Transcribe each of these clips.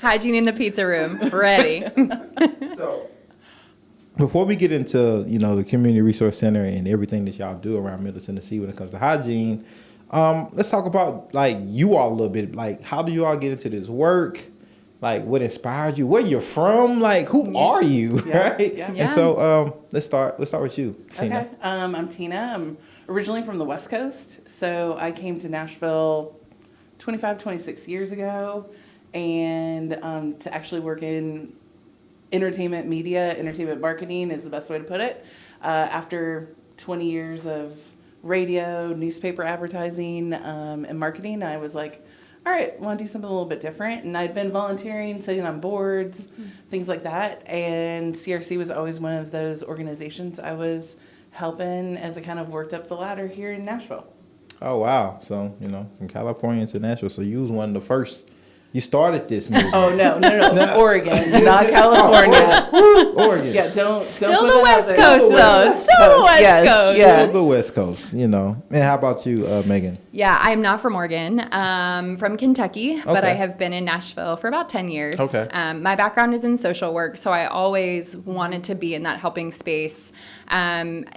Hygiene in the pizza room. Ready. So, before we get into, the Community Resource Center and everything that y'all do around Middle Tennessee when it comes to hygiene, let's talk about, you all a little bit. How do you all get into this work? What inspired you? Where you're from? Who are you? Yeah. Right? Yeah. And so, let's start with you, Tina. Okay. I'm Tina. I'm originally from the West Coast. So I came to Nashville 26 years ago, and to actually work in entertainment media, entertainment marketing is the best way to put it. After 20 years of radio, newspaper advertising, and marketing, I was like, all right, want to do something a little bit different. And I'd been volunteering, sitting on boards, things like that. And CRC was always one of those organizations I was helping as I kind of worked up the ladder here in Nashville. Oh, wow. So, from California to Nashville. So you was one of the first. You started this movement. Oh, no. Oregon, not California. Oregon. Yeah, don't Still put the that West out there. Coast, though. Still the West Coast. Yeah. Still the West Coast, And how about you, Megan? Yeah, I'm not from Oregon. From Kentucky, but Okay. I have been in Nashville for about 10 years. Okay. My background is in social work, so I always wanted to be in that helping space. And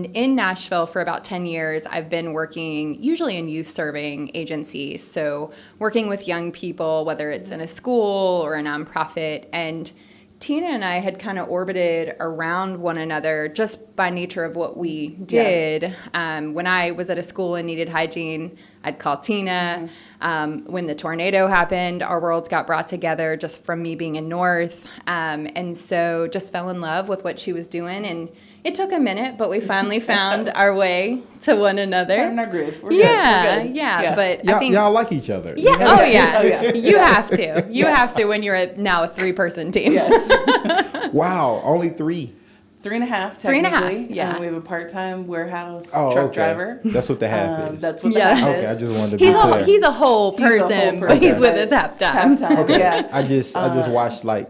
in Nashville for about 10 years, I've been working usually in youth serving agencies. So working with young people, whether it's in a school or a nonprofit. And Tina and I had kind of orbited around one another just by nature of what we did. Yeah. When I was at a school and needed hygiene, I'd call Tina. When the tornado happened, our worlds got brought together just from me being in North. And so just fell in love with what she was doing. And it took a minute, but we finally found our way to one another. Found our groove. We're Yeah, good. yeah. But Y'all, I think y'all like each other. yeah. Oh yeah. Oh, yeah. You have to. You have to when you're now a 3-person team. Yes. Wow, only 3. 3.5, 3.5, technically. yeah. We have a part-time warehouse Oh, truck okay. driver. That's what the half is. That's what the Yeah. half Okay, is. I just wanted to be He's clear. he's a whole He's a whole person, but person, he's with but us half time. Half-time, Okay. yeah. I just watched Lord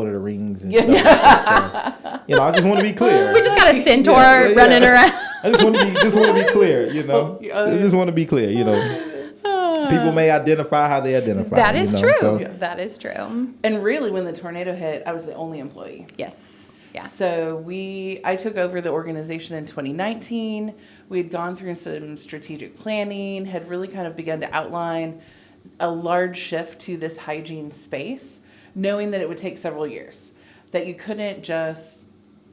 of the Rings and stuff like that. So, I just want to be clear. We just got a centaur Yeah. running around. I just want to be clear, I just want to be clear, People may identify how they identify. That is true. So, That is true. And really, when the tornado hit, I was the only employee. Yes. Yeah. So I took over the organization in 2019. We had gone through some strategic planning, had really kind of begun to outline a large shift to this hygiene space, knowing that it would take several years, that you couldn't just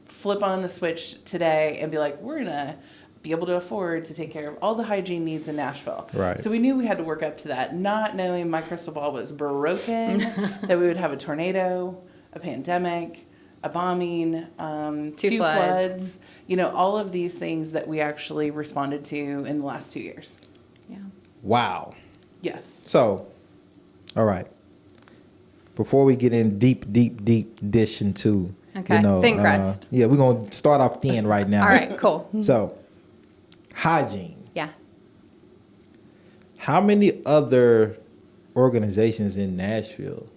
flip on the switch today and be like, we're going to be able to afford to take care of all the hygiene needs in Nashville. Right. So we knew we had to work up to that, not knowing my crystal ball was broken, that we would have a tornado, a pandemic, a bombing, two floods, all of these things that we actually responded to in the last 2 years. Yeah. wow. Yes. So, all right. Before we get in deep dish into, Okay. Thin crust. Yeah, we're going to start off thin right now. All right. Cool. So, hygiene. Yeah. How many other organizations in Nashville,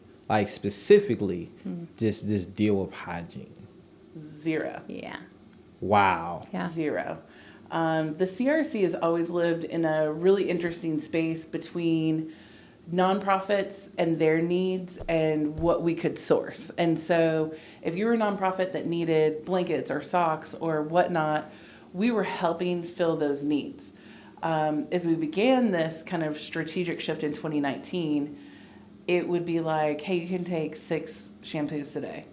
specifically, just deal with hygiene? 0. Yeah. Wow. Yeah. 0. The CRC has always lived in a really interesting space between nonprofits and their needs and what we could source. And so if you were a nonprofit that needed blankets or socks or whatnot, we were helping fill those needs. As we began this kind of strategic shift in 2019, it would be like, hey, you can take 6 shampoos today,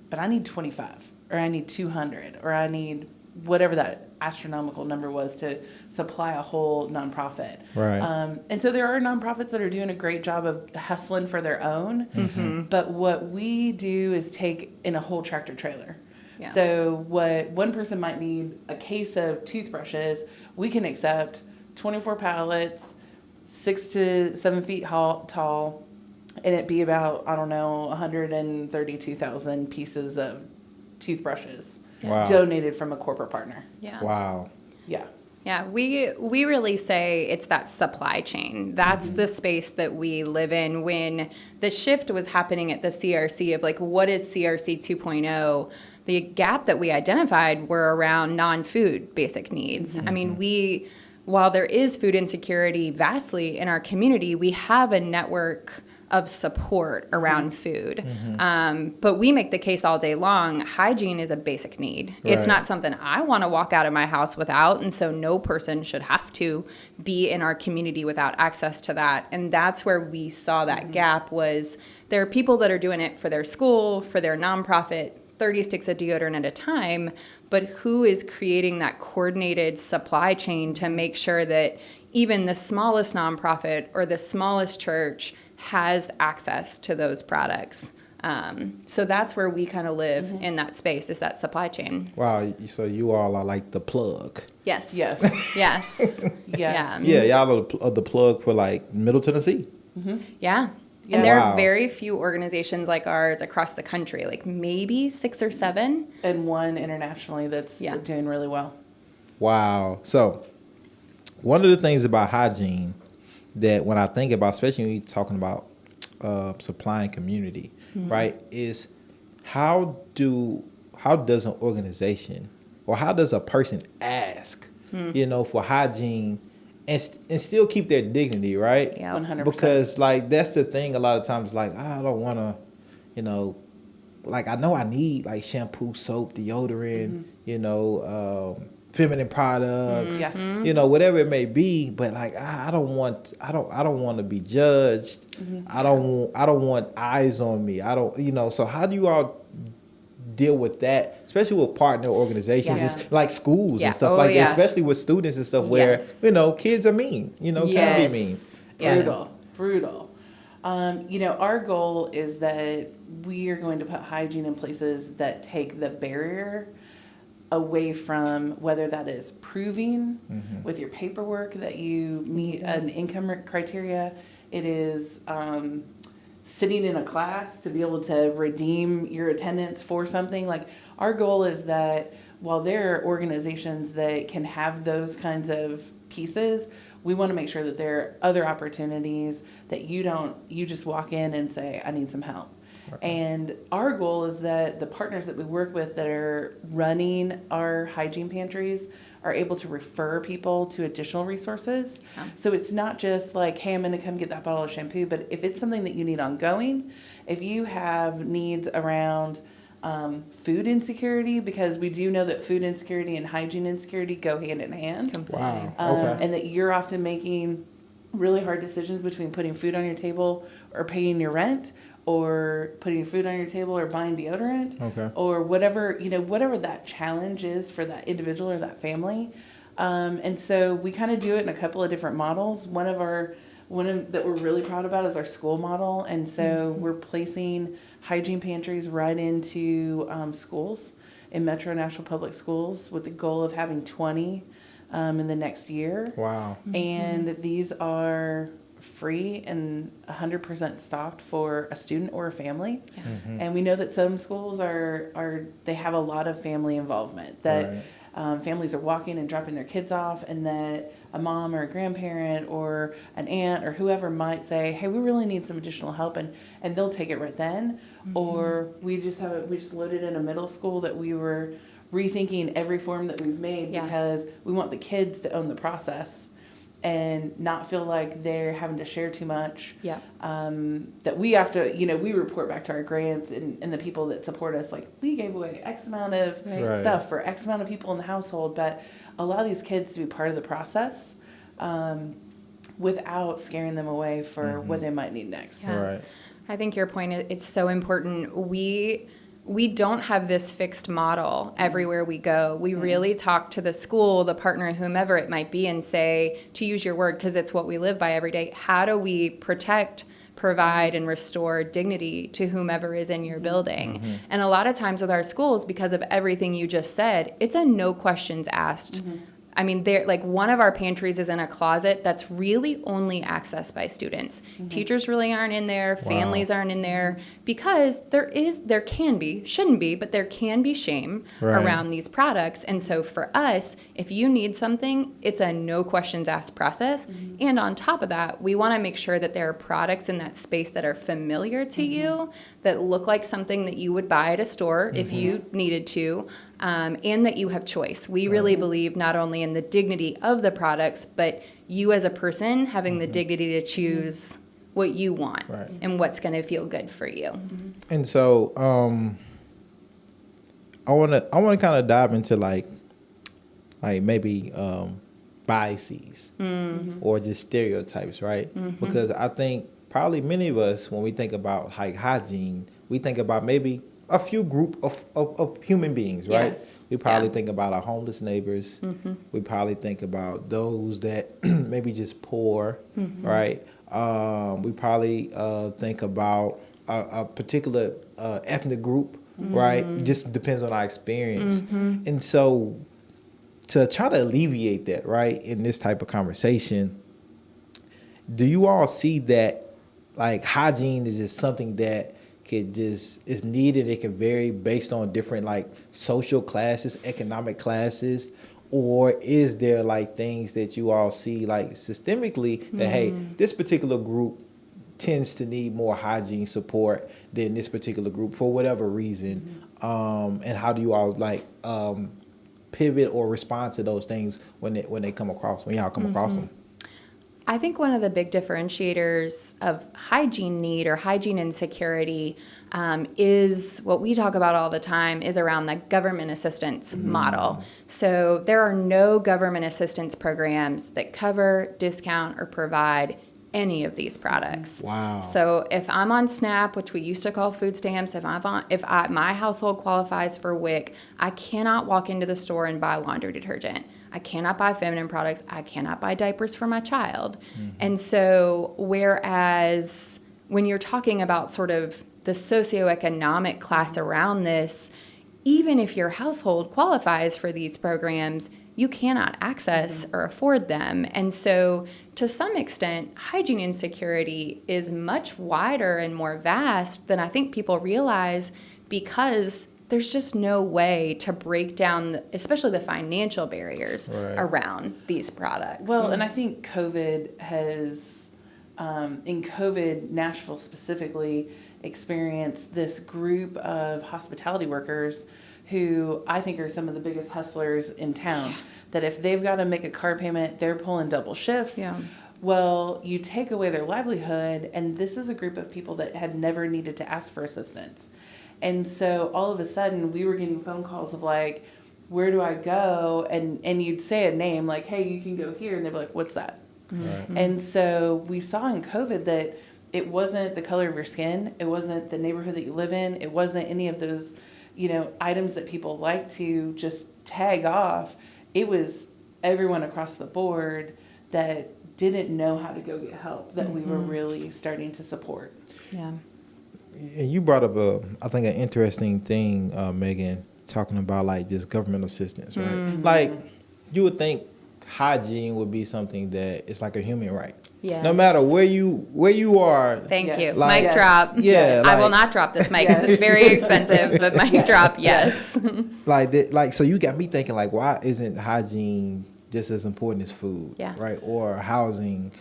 but I need 25, or I need 200, or I need whatever that astronomical number was to supply a whole nonprofit. Right. And so there are nonprofits that are doing a great job of hustling for their own. Mm-hmm. But what we do is take in a whole tractor trailer. Yeah. So what one person might need a case of toothbrushes, we can accept 24 pallets, 6 to 7 feet tall, and it be about, 132,000 pieces of toothbrushes. Wow. Donated from a corporate partner. Yeah. Wow. Yeah. Yeah, we really say it's that supply chain. That's the space that we live in. When the shift was happening at the CRC of what is CRC 2.0, the gap that we identified were around non-food basic needs. I mean, while there is food insecurity vastly in our community, we have a network of support around food. But we make the case all day long, hygiene is a basic need. It's Right. not something I want to walk out of my house without, and so no person should have to be in our community without access to that. And that's where we saw that gap was there are people that are doing it for their school, for their nonprofit, 30 sticks of deodorant at a time, but who is creating that coordinated supply chain to make sure that even the smallest nonprofit or the smallest church has access to those products? So that's where we kind of live in that space, is that supply chain. Wow. So you all are like the plug. Yes. Yes. Yes. Yes. Yeah, y'all are the plug for like Middle Tennessee. Yeah. Yeah. And there Wow. are very few organizations like ours across the country, like maybe 6 or 7. And one internationally that's Yeah. doing really well. Wow. So one of the things about hygiene that when I think about, especially when you're talking about supplying community, right, is how does an organization or how does a person ask, for hygiene and still keep their dignity, right? Yeah. 100%. Because like that's the thing. A lot of times, like I don't want to, like I know I need like shampoo, soap, deodorant, feminine products, Yes. whatever it may be. But like I don't want to be judged. I don't want eyes on me. I don't, So how do you all deal with that, especially with partner organizations, Yeah. it's like schools Yeah. and stuff Oh, like yeah. that, especially with students and stuff where Yes. kids are mean, can be mean. Yes. Brutal. Our goal is that we are going to put hygiene in places that take the barrier away from whether that is proving with your paperwork that you meet an income criteria. It is sitting in a class to be able to redeem your attendance for something. Like our goal is that while there are organizations that can have those kinds of pieces, we want to make sure that there are other opportunities that you just walk in and say, I need some help. And our goal is that the partners that we work with that are running our hygiene pantries are able to refer people to additional resources. Yeah. So it's not just like, hey, I'm going to come get that bottle of shampoo, but if it's something that you need ongoing, if you have needs around food insecurity, because we do know that food insecurity and hygiene insecurity go hand in hand. Completely. Wow. Okay. And that you're often making really hard decisions between putting food on your table or paying your rent, or putting food on your table or buying deodorant, Okay. or whatever that challenge is for that individual or that family. And so we kind of do it in a couple of different models. One that we're really proud about is our school model. And so we're placing hygiene pantries right into schools in Metro Nashville Public Schools with the goal of having 20 in the next year. Wow. And these are free and 100% stocked for a student or a family. And we know that some schools they have a lot of family involvement, that families are walking and dropping their kids off, and that a mom or a grandparent or an aunt or whoever might say, hey, we really need some additional help, and they'll take it right then. Or we just loaded in a middle school that we were rethinking every form that we've made because we want the kids to own the process and not feel like they're having to share too much. Yeah. That we have to, we report back to our grants and the people that support us, like we gave away X amount of Right. stuff for X amount of people in the household, but allow these kids to be part of the process without scaring them away for what they might need next. Yeah. Right. I think your point, it's so important. We don't have this fixed model everywhere we go. We really talk to the school, the partner, whomever it might be, and say, to use your word, because it's what we live by every day, how do we protect, provide, and restore dignity to whomever is in your building? And a lot of times with our schools, because of everything you just said, it's a no questions asked. I mean, one of our pantries is in a closet that's really only accessed by students. Teachers really aren't in there. Families aren't in there, because there can be, shouldn't be, but there can be shame around these products. And so for us, if you need something, it's a no questions asked process. And on top of that, we want to make sure that there are products in that space that are familiar to you, that look like something that you would buy at a store if you needed to. And that you have choice. We really believe not only in the dignity of the products, but you as a person having the dignity to choose what you want Right. and what's going to feel good for you. And so, I wanna kind of dive into like maybe biases or just stereotypes, right? Because I think probably many of us, when we think about like hygiene, we think about maybe a few group of human beings, right? Yes. We probably Yeah. think about our homeless neighbors. We probably think about those that maybe just poor, right? We probably think about a particular ethnic group, right? Just depends on our experience. And so to try to alleviate that, right, in this type of conversation, do you all see that like hygiene is just something that is needed? It can vary based on different like social classes, economic classes, or is there like things that you all see like systemically that hey, this particular group tends to need more hygiene support than this particular group for whatever reason, and how do you all like pivot or respond to those things when y'all come across them? I think one of the big differentiators of hygiene need or hygiene insecurity is what we talk about all the time is around the government assistance model. So there are no government assistance programs that cover, discount, or provide any of these products. Wow. So if I'm on SNAP, which we used to call food stamps, my household qualifies for WIC, I cannot walk into the store and buy laundry detergent. I cannot buy feminine products. I cannot buy diapers for my child. And so whereas when you're talking about sort of the socioeconomic class around this, even if your household qualifies for these programs, you cannot access or afford them. And so to some extent, hygiene insecurity is much wider and more vast than I think people realize, because there's just no way to break down, especially the financial barriers around these products. Well, and I think COVID has, in COVID, Nashville specifically experienced this group of hospitality workers who I think are some of the biggest hustlers in town. That if they've got to make a car payment, they're pulling double shifts. Yeah. Well, you take away their livelihood, and this is a group of people that had never needed to ask for assistance. And so all of a sudden we were getting phone calls of like, where do I go? And you'd say a name like, hey, you can go here. And they'd be like, what's that? Right. And so we saw in COVID that it wasn't the color of your skin. It wasn't the neighborhood that you live in. It wasn't any of those, items that people like to just tag off. It was everyone across the board that didn't know how to go get help that we were really starting to support. Yeah. And you brought up I think an interesting thing, Megan, talking about like this government assistance, right? Like you would think hygiene would be something that it's like a human right. Yes. No matter where you are. Thank Yes. you. Like- Mic drop. Yeah, I will like- not drop this mic because it's very expensive, but mic drop, yes. So you got me thinking like, why isn't hygiene just as important as food? Yeah. Right. Or housing,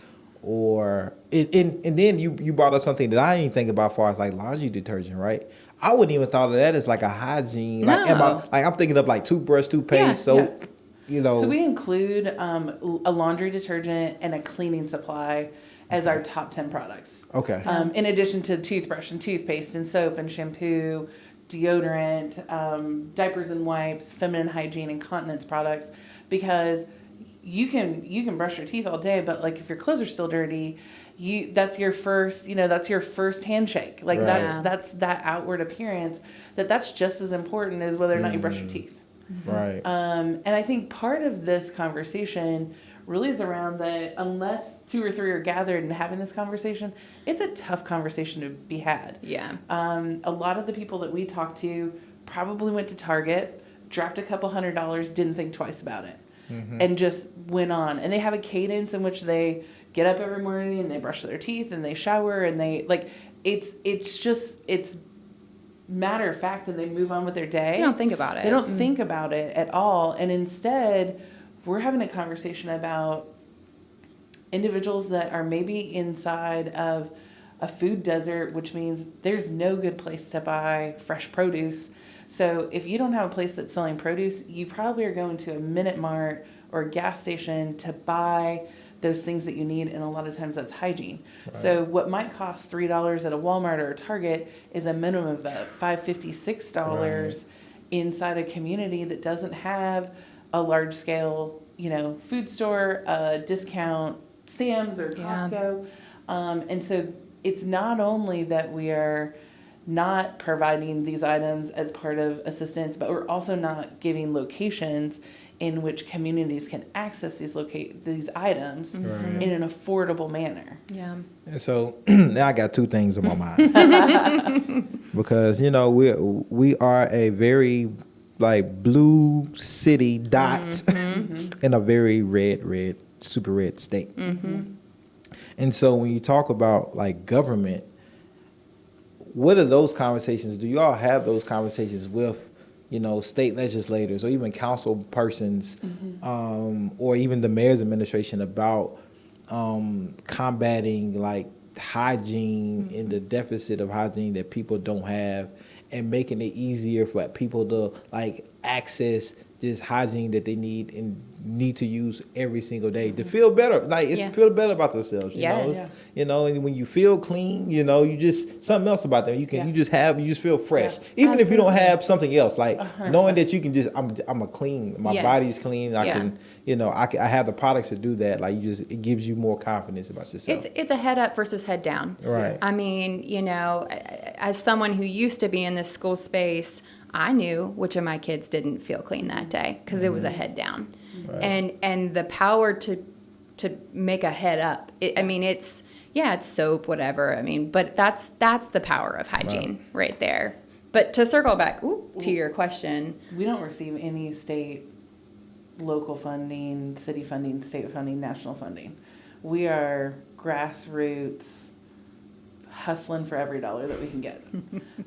or and then you brought up something that I didn't think about as far as like laundry detergent, right? I wouldn't even thought of that as like a hygiene. No. I'm thinking of like toothbrush, toothpaste, soap. So we include a laundry detergent and a cleaning supply as our top 10 products. Okay. In addition to toothbrush and toothpaste and soap and shampoo, deodorant, diapers and wipes, feminine hygiene and continence products, because you can brush your teeth all day, but like if your clothes are still dirty, that's your first handshake. Like Right. that's that outward appearance that's just as important as whether or not you brush your teeth. Right. And I think part of this conversation really is around that unless two or three are gathered and having this conversation, it's a tough conversation to be had. Yeah. A lot of the people that we talked to probably went to Target, dropped a couple $100, didn't think twice about it, and just went on. And they have a cadence in which they get up every morning and they brush their teeth and they shower and they it's matter of fact, and they move on with their day. They don't think about it. They don't think about it at all. And instead, we're having a conversation about individuals that are maybe inside of a food desert, which means there's no good place to buy fresh produce. So if you don't have a place that's selling produce, you probably are going to a Minute Mart or a gas station to buy those things that you need, and a lot of times that's hygiene. Right. So what might cost $3 at a Walmart or a Target is a minimum of $5.50, $6 inside a community that doesn't have a large scale, food store, discount Sam's or Costco. And so it's not only that we are not providing these items as part of assistance, but we're also not giving locations in which communities can access these items in an affordable manner. Yeah. And so now I got two things on my mind because we are a very blue city dot in a very red, super red state. And so when you talk about government, what are those conversations? Do you all have those conversations with state legislators or even council persons, or even the mayor's administration about combating hygiene and the deficit of hygiene that people don't have, and making it easier for people to access this hygiene that they need to use every single day to feel better, feel better about themselves. And when you feel clean, you just something else about them. You just feel fresh, even if you don't have something else. Knowing that you can just I'm a clean, my body's clean. I can I have the products to do that. It gives you more confidence about yourself. It's a head up versus head down. Right. I mean, as someone who used to be in this school space, I knew which of my kids didn't feel clean that day because it was a head down. Right. And the power to make a head up. It's soap, whatever. But that's the power of hygiene right there. But to circle back to your question, we don't receive any state, local funding, city funding, state funding, national funding. We are grassroots, hustling for every dollar that we can get.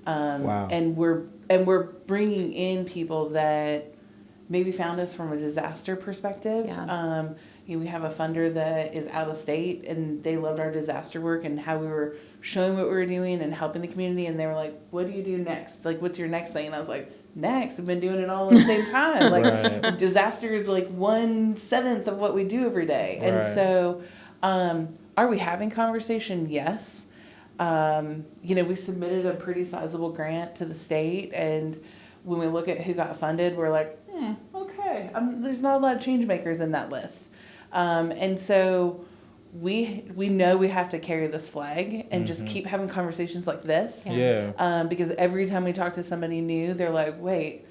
And we're bringing in people that maybe found us from a disaster perspective. We have a funder that is out of state, and they loved our disaster work and how we were showing what we were doing and helping the community. And they were like, "What do you do next? What's your next thing?" And I was like, "Next, I've been doing it all at the same time. Disaster is 1/7 of what we do every day." And so, are we having conversation? Yes. We submitted a pretty sizable grant to the state, and when we look at who got funded, we're like, okay, there's not a lot of change makers in that list. And so we know we have to carry this flag and just keep having conversations like this. Because every time we talk to somebody new, they're like, wait,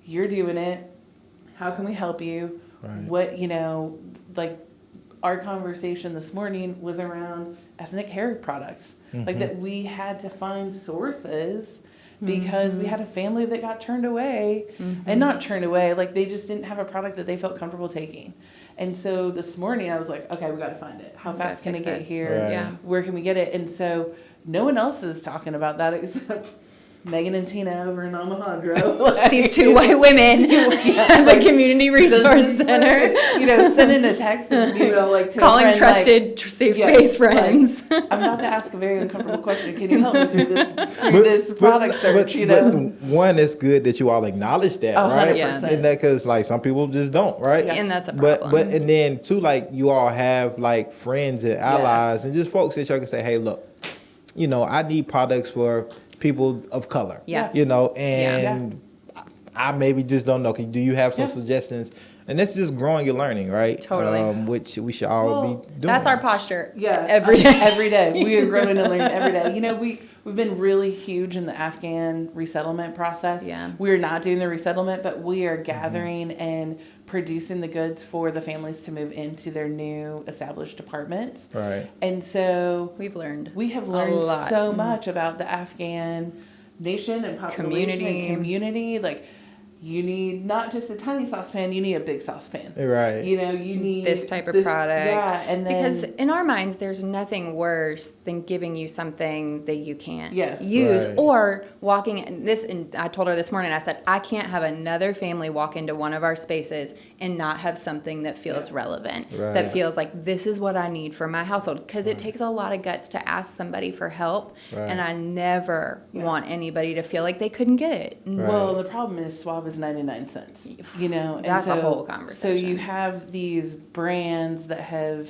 you're doing it. How can we help you? Right. What, our conversation this morning was around ethnic hair products. That we had to find sources because we had a family that got turned away, and not turned away, they just didn't have a product that they felt comfortable taking. And so this morning I was like, okay, we got to find it. How fast can it get here? Right. Where can we get it? And so no one else is talking about that except Megan and Tina over in Alejandro. These two white women at the Community Resource Center. Sending a text and, to calling a friend, trusted, safe space friends. I'm about to ask a very uncomfortable question. Can you help me through this product search? But one, it's good that you all acknowledge that, right? 100%. And that because some people just don't, right? Yeah. And that's a problem. But and then two, you all have friends and allies and just folks that you can say, hey, look, I need products for people of color. Yes. And I maybe just don't know. Do you have some suggestions? And that's just growing and learning, right? Totally. Which we should all be doing. That's our posture. Yeah. Every day. Every day. We are growing and learning every day. We've been really huge in the Afghan resettlement process. Yeah. We're not doing the resettlement, but we are gathering and producing the goods for the families to move into their new established apartments. Right. And so we have learned so much about the Afghan nation and population and community. You need not just a tiny saucepan, you need a big saucepan. Right. You need this type of product. Yeah, and then, because in our minds, there's nothing worse than giving you something that you can't Right. use, or walking in this. And I told her this morning, I said, I can't have another family walk into one of our spaces and not have something that feels relevant, that feels like this is what I need for my household. Because it takes a lot of guts to ask somebody for help, and I never want anybody to feel like they couldn't get it. Right. Well, the problem is swab is 99 cents, and that's a whole conversation. So you have these brands that have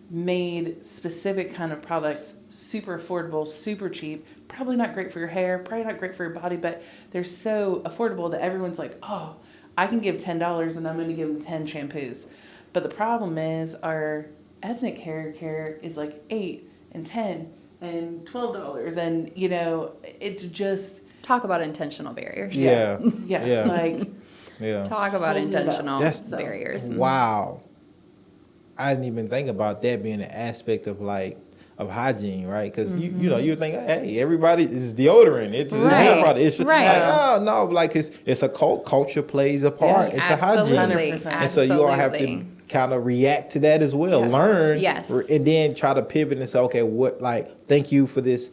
made specific kind of products, super affordable, super cheap, probably not great for your hair, probably not great for your body, but they're so affordable that everyone's like, oh, I can give $10 and I'm going to give them 10 shampoos. But the problem is our ethnic hair care is like $8 and $10 and $12. And, you know, it's just. Talk about intentional barriers. Yeah. Yeah. Like. Yeah. Talk about Holding it up. intentional barriers. Wow. I didn't even think about that being an aspect of hygiene, right? Because you know, you think, hey, everybody is deodorant. It's hair product. It's right. Like, oh no, like it's a culture plays a part. Yes. It's a hygiene. 100%. And so you all have to kind of react to that as well. Yeah. Learn, Yes. and then try to pivot and say, okay, what? Like, thank you for this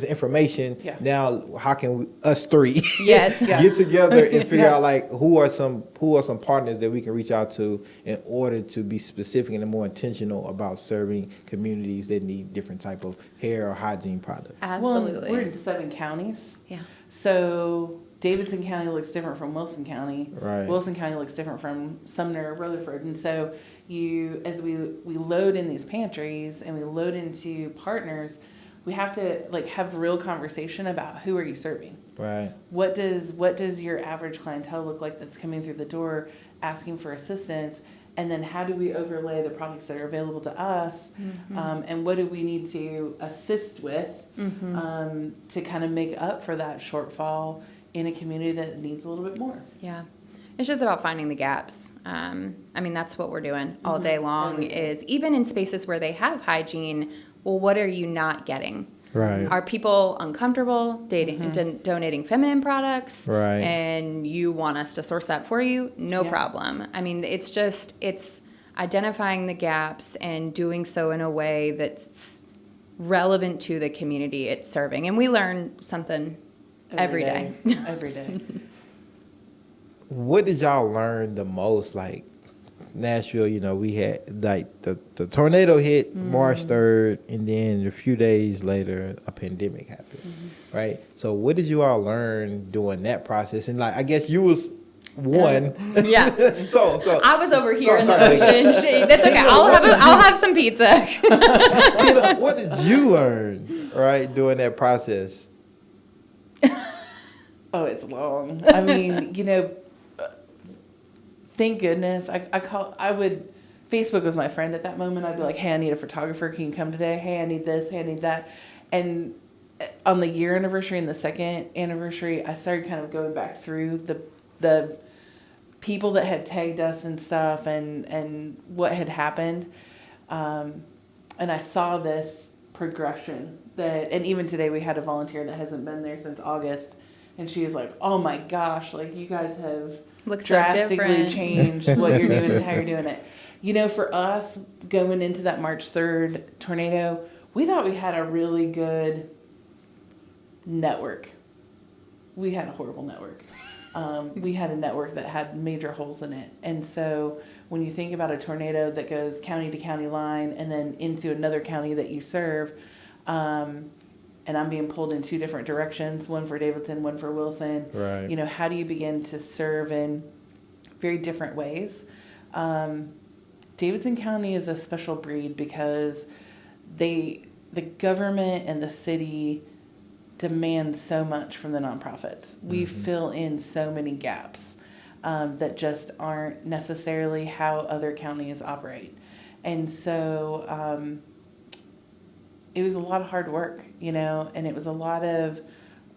information. Yeah. Now, how can us three Yes. get together and figure Yeah. out like who are some partners that we can reach out to in order to be specific and more intentional about serving communities that need different type of hair or hygiene products. Absolutely. Well, we're in 7 counties. Yeah. So Davidson County looks different from Wilson County. Right. Wilson County looks different from Sumner or Rutherford. And so as we load in these pantries and we load into partners, we have to like have real conversation about who are you serving? Right. What does your average clientele look like that's coming through the door asking for assistance? And then how do we overlay the products that are available to us? And what do we need to assist with to kind of make up for that shortfall in a community that needs a little bit more? Yeah. It's just about finding the gaps. I mean, that's what we're doing all day long is even in spaces where they have hygiene, well, what are you not getting? Right. Are people uncomfortable donating feminine products? Right. And you want us to source that for you? No problem. I mean, it's identifying the gaps and doing so in a way that's relevant to the community it's serving. And we learn something every day. Every day. What did y'all learn the most? Like Nashville, you know, we had like the tornado hit March 3rd, and then a few days later, a pandemic happened, right? So what did you all learn during that process? And like, I guess you was one. Yeah. so I was over here in the sorry. ocean. That's okay. I'll have some pizza. Tina, what did you learn, right, during that process? Oh, it's long. I mean, you know, thank goodness. Facebook was my friend at that moment. I'd be like, hey, I need a photographer. Can you come today? Hey, I need this. Hey, I need that. And on the year anniversary and the second anniversary, I started kind of going back through the people that had tagged us and stuff and what had happened. And I saw this progression and even today we had a volunteer that hasn't been there since August. And she was like, oh my gosh, like you guys have Looks so drastically different. changed what you're doing and how you're doing it. You know, for us, going into that March 3rd tornado, we thought we had a really good network. We had a horrible network. We had a network that had major holes in it. And so when you think about a tornado that goes county to county line and then into another county that you serve, and I'm being pulled in 2 different directions, one for Davidson, one for Wilson. Right. You know, how do you begin to serve in very different ways? Davidson County is a special breed because the government and the city demand so much from the nonprofits. We fill in so many gaps that just aren't necessarily how other counties operate. And so it was a lot of hard work, you know, and it was a lot of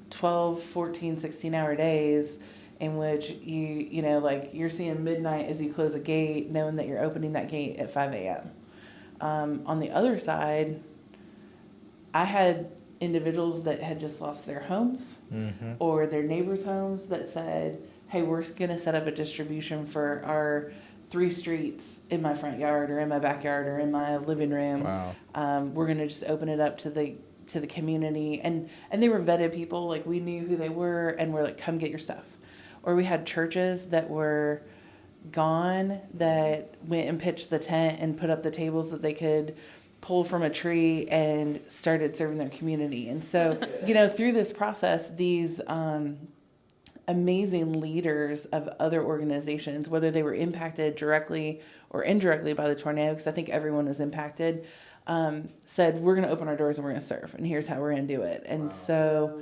12, 14, 16-hour days in which you know, like you're seeing midnight as you close a gate, knowing that you're opening that gate at 5 a.m. On the other side, I had individuals that had just lost their homes or their neighbors' homes that said, hey, we're going to set up a distribution for our 3 streets in my front yard or in my backyard or in my living room. Wow. We're going to just open it up to the community. And they were vetted people. Like, we knew who they were, and we're like, come get your stuff. Or we had churches that were gone that went and pitched the tent and put up the tables that they could pull from a tree and started serving their community. And so, you know, through this process, these amazing leaders of other organizations, whether they were impacted directly or indirectly by the tornado, because I think everyone was impacted, said, we're going to open our doors and we're going to serve, and here's how we're going to do it. And so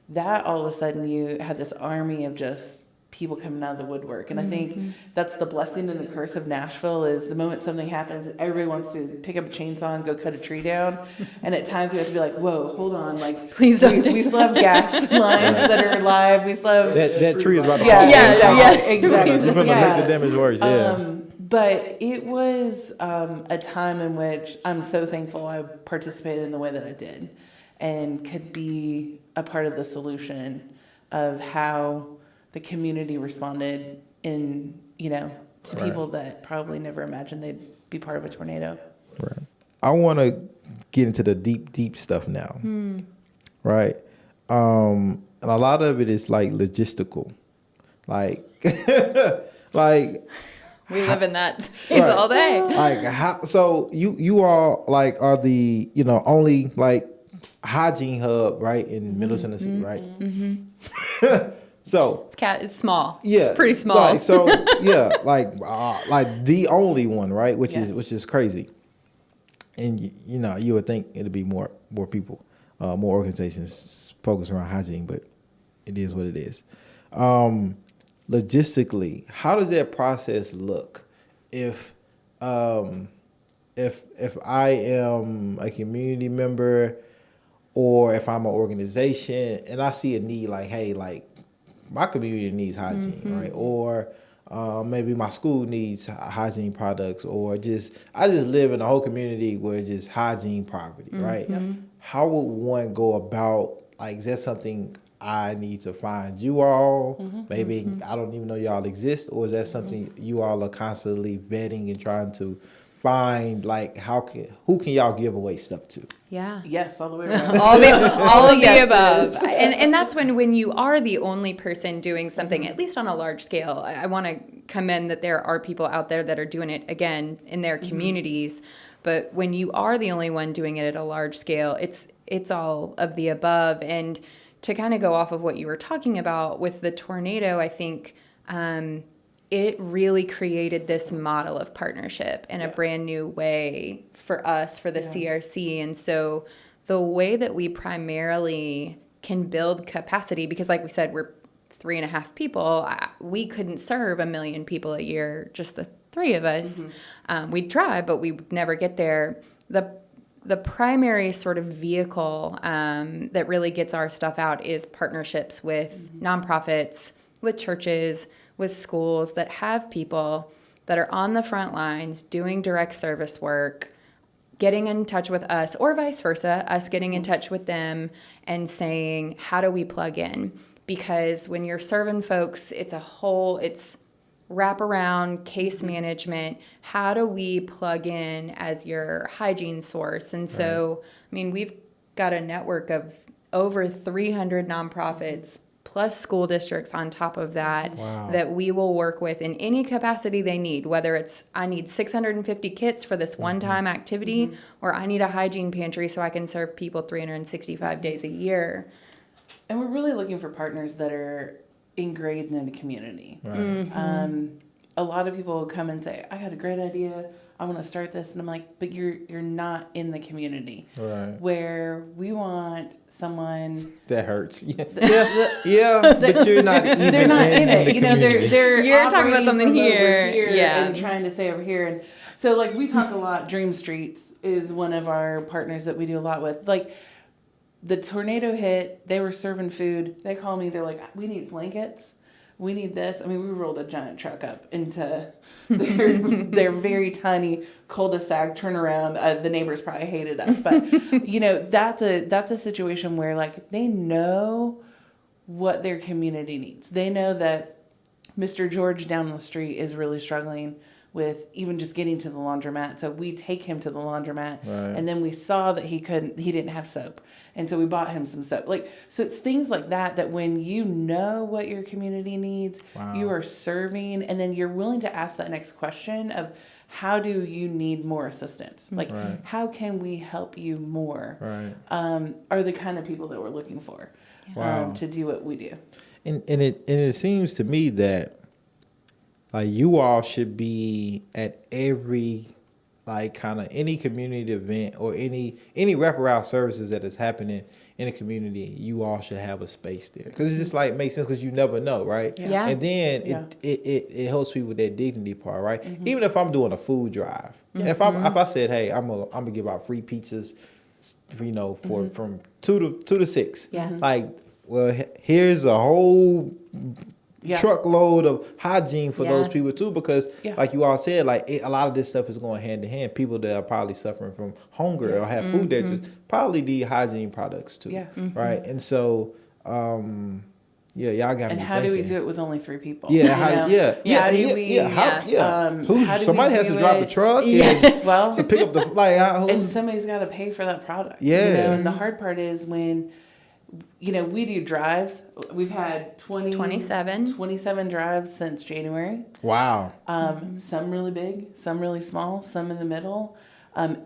that all of a sudden you had this army of just people coming out of the woodwork. And I think that's the blessing and the curse of Nashville, is the moment something happens, everybody wants to pick up a chainsaw and go cut a tree down. And at times we have to be like, whoa, hold on. Like, Please don't we still have gas lines that are alive. We still have... That tree is about to fall. Yeah, It's going to make the damage worse, but it was a time in which I'm so thankful I participated in the way that I did and could be a part of the solution of how the community responded to people that probably never imagined they'd be part of a tornado. Right. I want to get into the deep stuff now. Right. And a lot of it is like logistical. Like, we live in that space all day. Like, how, so you all like are the, only like hygiene hub, right, in Middle Tennessee, right? So It's small. Yeah, It's pretty small. Like, so like the only one, right? Which is crazy. And you would think it'd be more people, more organizations focused around hygiene, but it is what it is. Logistically, how does that process look if I am a community member, or if I'm an organization and I see a need, like, hey, like my community needs hygiene, right? Or maybe my school needs hygiene products, or I just live in a whole community where it's just hygiene property, right? How would one go about, like, is that something I need to find you all? Maybe I don't even know y'all exist, or is that something you all are constantly vetting and trying to find, like, who can y'all give away stuff to? Yeah. Yes, all the way around. all of the above. And that's when you are the only person doing something, at least on a large scale. I want to commend that there are people out there that are doing it, again, in their communities. But when you are the only one doing it at a large scale, it's all of the above. And to kind of go off of what you were talking about with the tornado, I think it really created this model of partnership in a brand new way for us, for the CRC. And so the way that we primarily can build capacity, because like we said, we're 3.5 people, we couldn't serve 1 million people a year, just the 3 of us. We'd try, but we would never get there. The primary sort of vehicle that really gets our stuff out is partnerships with nonprofits, with churches, with schools that have people that are on the front lines doing direct service work, getting in touch with us, or vice versa, us getting in touch with them and saying, how do we plug in? Because when you're serving folks, it's wraparound case management. How do we plug in as your hygiene source? And so, I mean, we've got a network of over 300 nonprofits plus school districts on top of that, that we will work with in any capacity they need, whether it's I need 650 kits for this one-time activity, or I need a hygiene pantry so I can serve people 365 days a year. And we're really looking for partners that are ingrained in a community. A lot of people will come and say, I got a great idea, I want to start this, and I'm like, but you're not in the community. Right. Where we want someone that hurts. But you're not even they're not in it. They're you're talking about something here, and trying to stay over here. And so, like, we talk a lot. Dream Streets is one of our partners that we do a lot with. Like, the tornado hit, they were serving food. They call me. They're like, we need blankets. We need this. I mean, we rolled a giant truck up into their very tiny cul-de-sac turnaround. The neighbors probably hated us, but that's a situation where, like, they know what their community needs. They know that Mr. George down the street is really struggling with even just getting to the laundromat. So we take him to the laundromat, and then we saw that he didn't have soap. And so we bought him some soap. So it's things like that when you know what your community needs, you are serving, and then you're willing to ask that next question of, how do you need more assistance? Like, how can we help you more? Are the kind of people that we're looking for to do what we do. And it seems to me that like you all should be at every like kind of any community event or any wraparound services that is happening in a community. You all should have a space there because it's just like makes sense because you never know, right? Yeah. And then it helps people with that dignity part, right? Even if I'm doing a food drive, if I said, hey, I'm gonna give out free pizzas, you know, for from 2 to 6. Yeah. Like, well, here's a whole truckload of hygiene for those people too, because like you all said, like a lot of this stuff is going hand in hand. People that are probably suffering from hunger or have food deserts probably need hygiene products too, right? And so, y'all got me. And how do we do it with only 3 people? Yeah, How do we? Somebody has to drive the truck Well, to pick up the and somebody's got to pay for that product. Yeah. You know, and the hard part is when, you know, we do drives. We've had 27 drives since January. Wow. Some really big, some really small, some in the middle.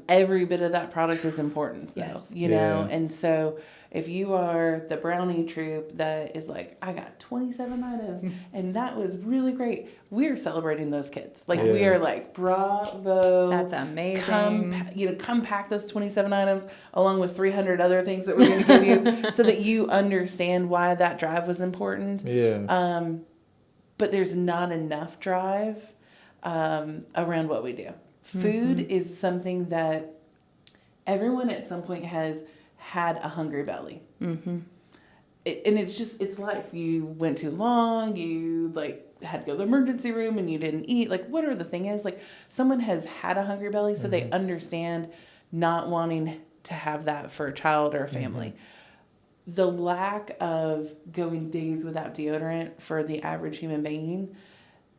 Every bit of that product is important, though, you know? And so if you are the brownie troop that is like, I got 27 items and that was really great, we're celebrating those kids. Like, we are like, bravo. That's amazing. Come pack those 27 items along with 300 other things that we're going to give you so that you understand why that drive was important. Yeah. But there's not enough drive around what we do. Food is something that everyone at some point has had a hungry belly. And it's life. You went too long, you had to go to the emergency room and you didn't eat. Like, whatever the thing is, like, someone has had a hungry belly, so they understand not wanting to have that for a child or a family. The lack of going days without deodorant for the average human being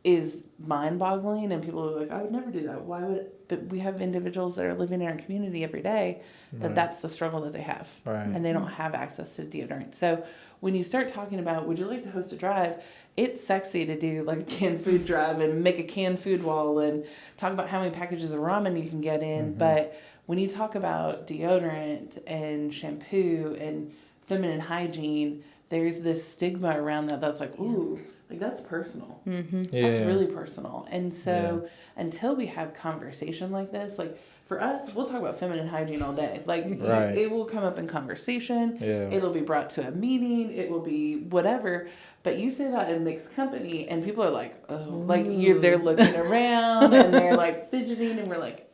is mind-boggling, and people are like, I would never do that. Why would? But we have individuals that are living in our community every day that's the struggle that they have, and they don't have access to deodorant. So when you start talking about, would you like to host a drive? It's sexy to do like a canned food drive and make a canned food wall and talk about how many packages of ramen you can get in. But when you talk about deodorant and shampoo and feminine hygiene, there's this stigma around that's like, ooh. Like, that's personal. That's really personal. And so until we have conversation like this, like, for us, we'll talk about feminine hygiene all day. Like, it will come up in conversation. It'll be brought to a meeting. It will be whatever. But you say that in mixed company, and people are like, oh, like, they're looking around, and they're, like, fidgeting, and we're like,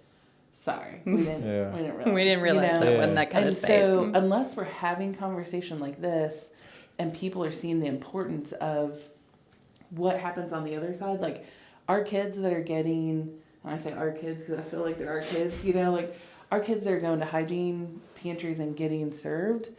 sorry, we didn't realize. We didn't realize that wasn't that kind of space. And so unless we're having conversation like this, and people are seeing the importance of what happens on the other side, like our kids that are getting, and I say our kids because I feel like they're our kids, you know, like our kids that are going to hygiene pantries and getting served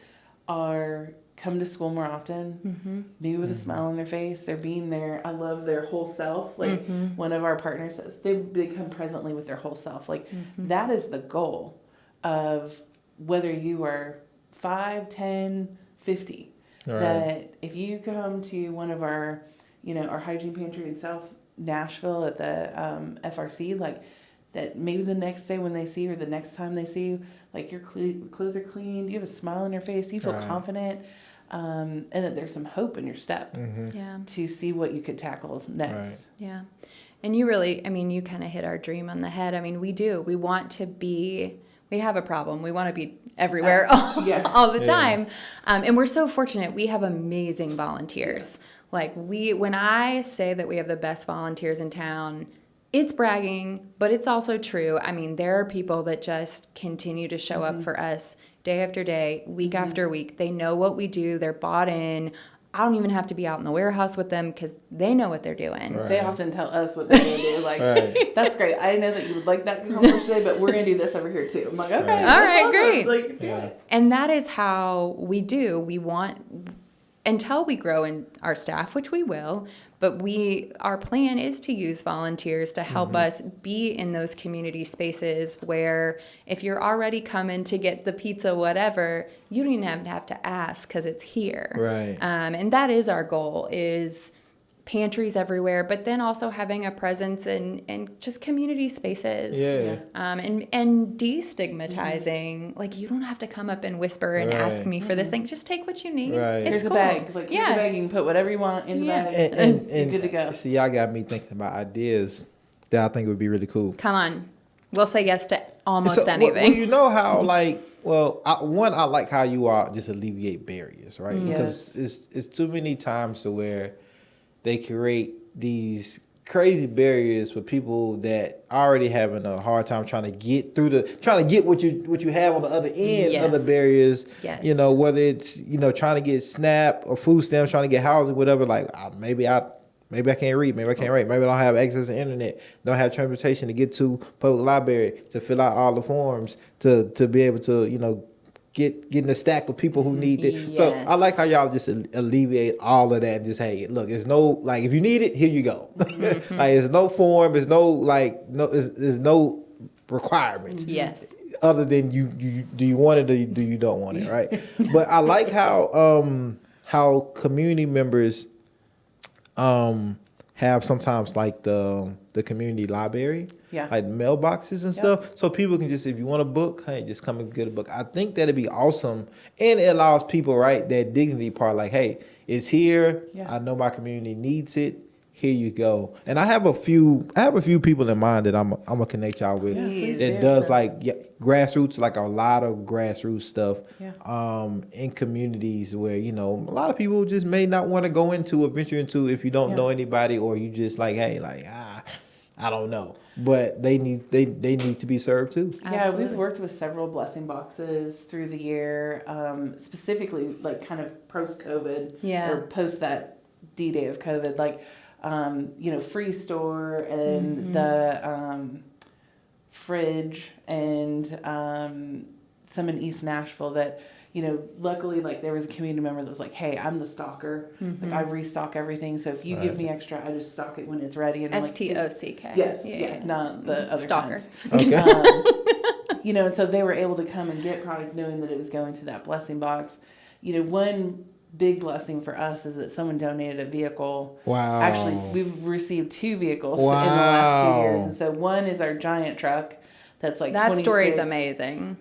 are come to school more often, maybe with a smile on their face. They're being there. I love their whole self. Like one of our partners says, they come presently with their whole self. Like that is the goal of whether you are 5, 10, 50. That if you come to one of our, you know, our hygiene pantry in South Nashville at the FRC, like that maybe the next day when they see you or the next time they see you, like your clothes are clean, you have a smile on your face, you feel confident, and that there's some hope in your step to see what you could tackle next. Yeah. And you really, I mean, you kind of hit our dream on the head. I mean, we do. We want to be, we have a problem. We want to be everywhere all the time. And we're so fortunate. We have amazing volunteers. Like when I say that we have the best volunteers in town, it's bragging, but it's also true. I mean, there are people that just continue to show up for us day after day, week after week. They know what we do. They're bought in. I don't even have to be out in the warehouse with them because they know what they're doing. They often tell us what they're going to do. Like, that's great. I know that you would like that conversation today, but we're going to do this over here too. I'm like, okay. All right, awesome. great. Like, And that is how we do. We want, until we grow in our staff, which we will, but our plan is to use volunteers to help us be in those community spaces where if you're already coming to get the pizza, whatever, you don't even have to ask because it's here. Right. And that is our goal, is pantries everywhere, but then also having a presence in just community spaces. Yeah. And destigmatizing, like, you don't have to come up and whisper and ask Right. me for this thing. Just take what you need. Right. It's Here's cool. a bag. Like, here's a bag. You can put whatever you want in the bag. And You're good to go. see, y'all got me thinking about ideas that I think would be really cool. Come on. We'll say yes to almost So, anything. well, you know how, like, I like how you all just alleviate barriers, right? Because it's too many times to where they create these crazy barriers for people that already having a hard time trying to get what you have on the other end of the Yes. barriers. Yes. You know, whether it's, you know, trying to get SNAP or food stamps, trying to get housing, whatever. Like, maybe I can't read, maybe I can't write, maybe I don't have access to internet, don't have transportation to get to public library to fill out all the forms to be able to, you know, get in the stack of people who need it. So I like how y'all just alleviate all of that and just, hey, look, there's no, like, if you need it, here you go. Like, there's no form, there's no, there's no requirements. Yes. Other than you do you want it or do you don't want it, right? But I like how community members have sometimes like the community library, like mailboxes and stuff, so people can just, if you want a book, hey, just come and get a book. I think that'd be awesome, and it allows people, right, that dignity part, like, hey, it's here. I know my community needs it. Here you go. And I have a few people in mind that I'm gonna connect y'all with that does like grassroots, like a lot of grassroots stuff in communities where, you know, a lot of people just may not want to go into or venture into if you don't know anybody, or you just like, hey, like, I don't know. But they need to be served too. Yeah, we've worked with several blessing boxes through the year, specifically like kind of post-COVID or post that D-Day of COVID, like, you know, Free Store and the Fridge and some in East Nashville that, you know, luckily, like, there was a community member that was like, hey, I'm the stocker. Like, I restock everything. So if you give me extra, I just stock it when it's ready. And STOCK. Yes. Not the other stalker. kinds. Okay. You know, and so they were able to come and get product knowing that it was going to that blessing box. You know, one big blessing for us is that someone donated a vehicle. Wow. Actually, we've received 2 vehicles in the last 2 years. And so one is our giant truck that's like that story is amazing.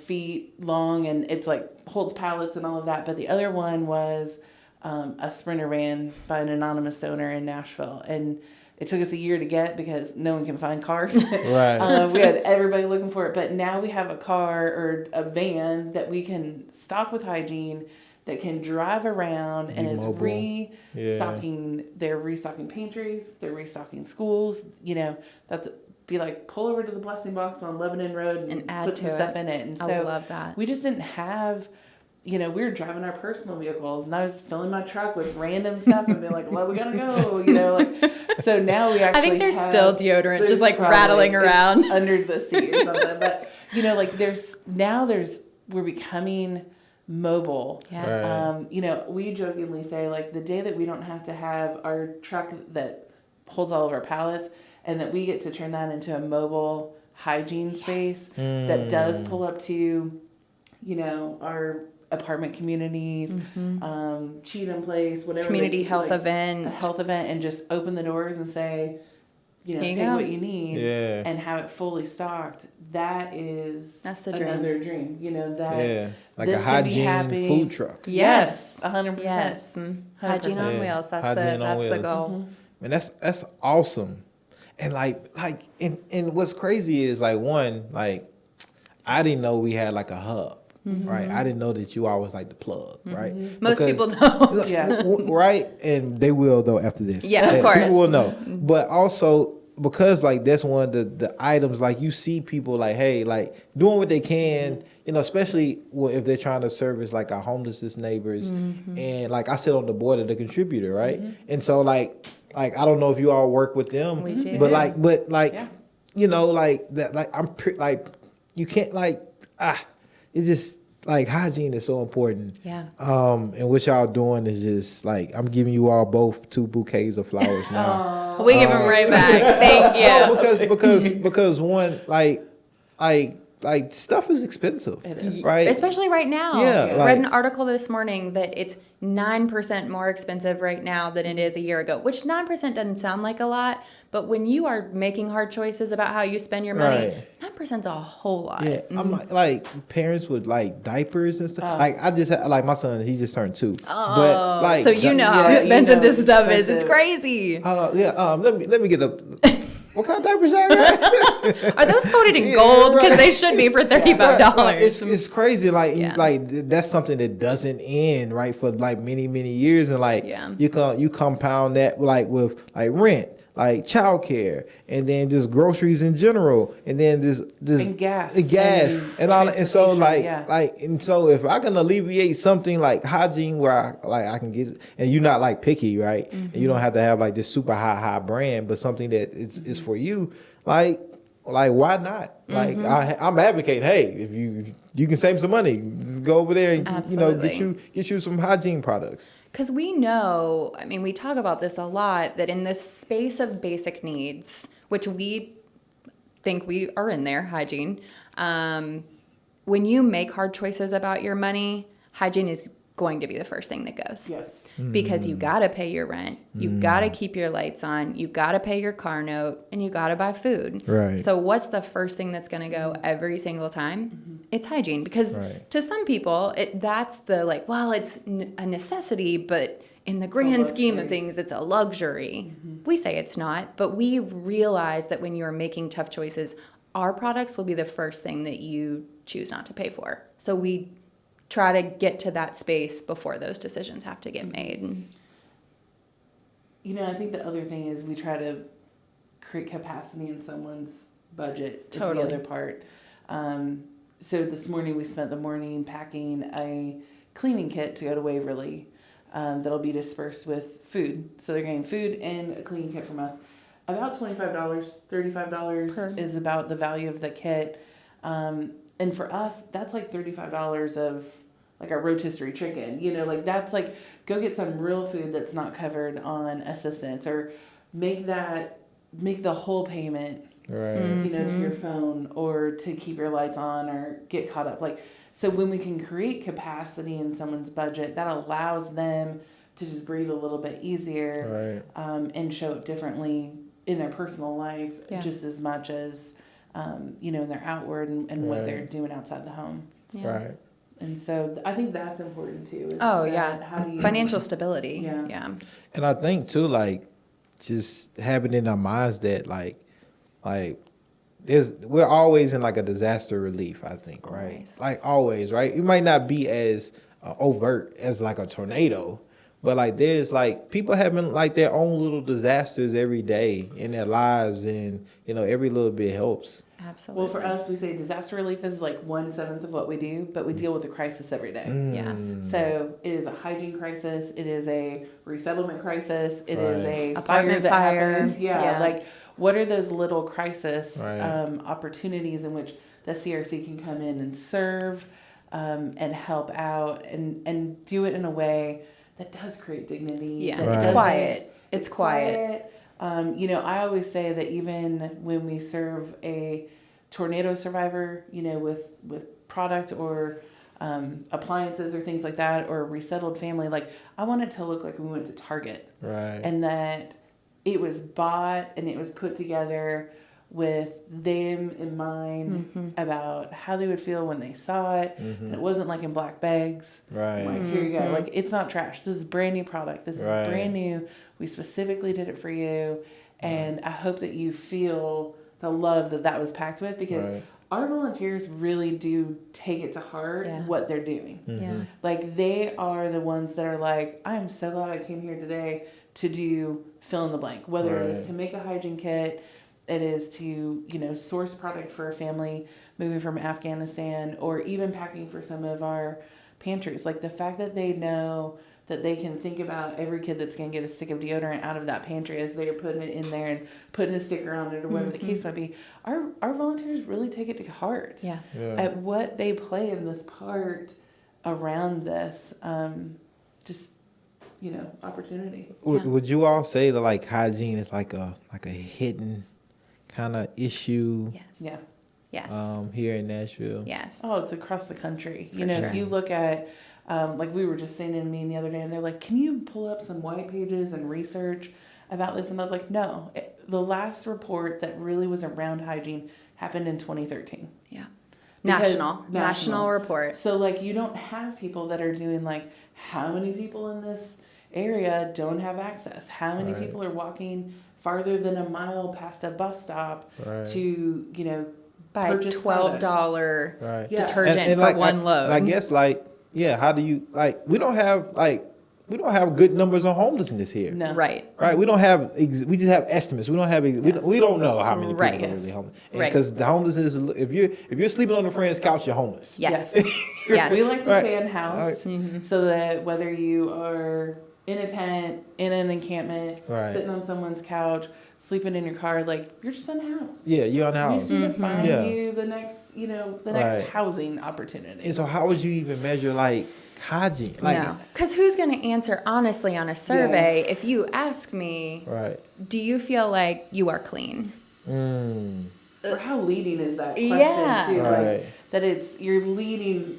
Feet long, and it's like holds pallets and all of that. But the other one was a Sprinter van by an anonymous donor in Nashville. And it took us a year to get because no one can find cars. Right. We had everybody looking for it. But now we have a car or a van that we can stock with hygiene, that can drive around and is restocking. They're restocking pantries. They're restocking schools. You know, that's be like, pull over to the blessing box on Lebanon Road and add put to some stuff in it. And so I love that. We just didn't have, you know, we were driving our personal vehicles and I was filling my truck with random stuff and being like, well, we gotta go, you know, like, so now we actually I think there's still deodorant just like probably, rattling around under the seat or something. But, you know, like we're becoming mobile. You know, we jokingly say, like, the day that we don't have to have our truck that holds all of our pallets and that we get to turn that into a mobile hygiene space that does pull up to, you know, our apartment communities, Cheatham Place, whatever. Community health event. A health event, and just open the doors and say, you know, take what you need and have it fully stocked. That's the dream. Another dream, you know, that like a hygiene food truck. Yes, 100%. Yes, 100%. Hygiene on wheels. That's the goal. And that's awesome. And and what's crazy is, like, one, like, I didn't know we had like a hub. Right, I didn't know that you all was like the plug, right? Most people don't. Right, and they will though after this. Yeah, of course. People will know, but also because like that's one of the items, like, you see people like, hey, like, doing what they can, you know, especially if they're trying to service like our homelessness neighbors, and like I sit on the board of the contributor, right, and so like I don't know if you all work with them, we do, but you know, like that, like you can't it's just like hygiene is so important. Yeah. And what y'all doing is just like, I'm giving you all both 2 bouquets of flowers now. We give them right back. Thank you. No, because one, like like stuff is expensive. It is. Right? Especially right now. Yeah, I like- read an article this morning that it's 9% more expensive right now than it is a year ago, which 9% doesn't sound like a lot, but when you are making hard choices about how you spend your money, Right. 9% is a whole lot. Yeah, I'm like parents with like diapers and stuff. Like I just had, like my son, he just turned 2. But like So you know how Yeah, expensive you know this stuff is. expensive. It's crazy. let me get a. What kind of diapers y'all got? Are those coated in Yeah, gold? Because right. they should be for $35. Like, it's crazy. Like Yeah. that's something that doesn't end, right, for like many years, and like Yeah. you compound that like with like rent, like childcare, and then just groceries in general, and then just And gas. and all that. And so transportation, yeah. and so if I can alleviate something like hygiene where I can get, and you're not like picky, right, and you don't have to have like this super high brand, but something that is for you, like why not? Like I'm advocating, hey, if you can save some money, go over there and Absolutely. get you some hygiene products. Because we know, I mean, we talk about this a lot, that in this space of basic needs, which we think we are in there, hygiene, when you make hard choices about your money, hygiene is going to be the first thing that goes. Yes. Because you got to pay your rent, you got to keep your lights on, you got to pay your car note, and you got to buy food. Right. So what's the first thing that's going to go every single time? It's hygiene. Because Right. to some people, that's the like, well, it's a necessity, but in the grand scheme of luxury. things, it's a luxury. We say it's not, but we realize that when you're making tough choices, our products will be the first thing that you choose not to pay for. So we try to get to that space before those decisions have to get made. You know, I think the other thing is we try to create capacity in someone's budget. Totally. Is the other part. So this morning we spent the morning packing a cleaning kit to go to Waverly that'll be dispersed with food. So they're getting food and a cleaning kit from us. About $25, $35 is about the value of the kit. And for us, that's like $35 of like a rotisserie chicken, like that's like, go get some real food that's not covered on assistance, or make the whole payment, Right. to your phone, or to keep your lights on, or get caught up. Like, so when we can create capacity in someone's budget, that allows them to just breathe a little bit easier, and show up differently in their personal life, just as much as, in their outward and what they're doing outside the home. Yeah. Right. And so I think that's important too. is Oh, that yeah. How do you, Financial stability. Yeah. Yeah. And I think too, like, just having in our minds that like we're always in like a disaster relief, I think, right? Always. Like always, right? It might not be as overt as like a tornado, but like there's like people having like their own little disasters every day in their lives, and every little bit helps. Absolutely. Well, for us, we say disaster relief is like 1/7 of what we do, but we deal with a crisis every day. Yeah. So it is a hygiene crisis. It is a resettlement crisis. It is a Apartment fire that fire. happens. Yeah. Yeah. Like, what are those little crisis Right. opportunities in which the CRC can come in and serve and help out and do it in a way that does create dignity. Yeah. that Right. It's doesn't- quiet. It's quiet. I always say that even when we serve a tornado survivor, with product or appliances or things like that, or a resettled family, like I want it to look like we went to Target, Right. and that it was bought and it was put together with them in mind about how they would feel when they saw it. And it wasn't like in black bags. Right. Like, here you go. Like, it's not trash. This is brand new product. This Right. is brand new. We specifically did it for you. And I hope that you feel the love that was packed with, because Right. our volunteers really do take it to heart Yeah. what they're doing. Yeah. Like, they are the ones that are like, I am so glad I came here today to do fill in the blank, whether it is Right. to make a hygiene kit, it is to, source product for a family moving from Afghanistan, or even packing for some of our pantries. Like, the fact that they know that they can think about every kid that's going to get a stick of deodorant out of that pantry as they're putting it in there and putting a sticker on it, or whatever the case might be. Our volunteers really take it to heart Yeah. at what they play in this part around this, opportunity. Would you all say that like hygiene is like a hidden kind of issue? Yes. Yeah. Yes. Here in Nashville. Yes. Oh, it's across the country. For You know, sure. if you look at, like we were just saying in a meeting the other day, and they're like, "Can you pull up some white pages and research about this?" And I was like, "No, the last report that really was around hygiene happened in 2013." Yeah. Because- National report. So like, you don't have people that are doing like, how many people in this area don't have access? How many Right. people are walking farther than a mile past a bus stop Right. to, you know, Buy purchase $12 Right. Yeah. detergent for like, one load. And I guess like, yeah, how do you like? We don't have good numbers on homelessness here. No. Right. Right, we don't have. We just have estimates. We don't have. We don't know how many people Right. are really homeless. Right. Because the homelessness, if you're sleeping on a friend's couch, you're homeless. Yes. Yes. Yes. We like to Right. stay in house Mhm. so that whether you are in a tent, in an encampment, Right. sitting on someone's couch, sleeping in your car, like you're just in a house. Yeah, you're on the We house. just need to find Yeah. you the next, Right. next housing opportunity. And so, how would you even measure like hygiene? Like, No. Because who's going to answer honestly on a survey if you ask me, right. do you feel like you are clean? Mm, Or how leading is that question Yeah. too? Right. Like that you're leading.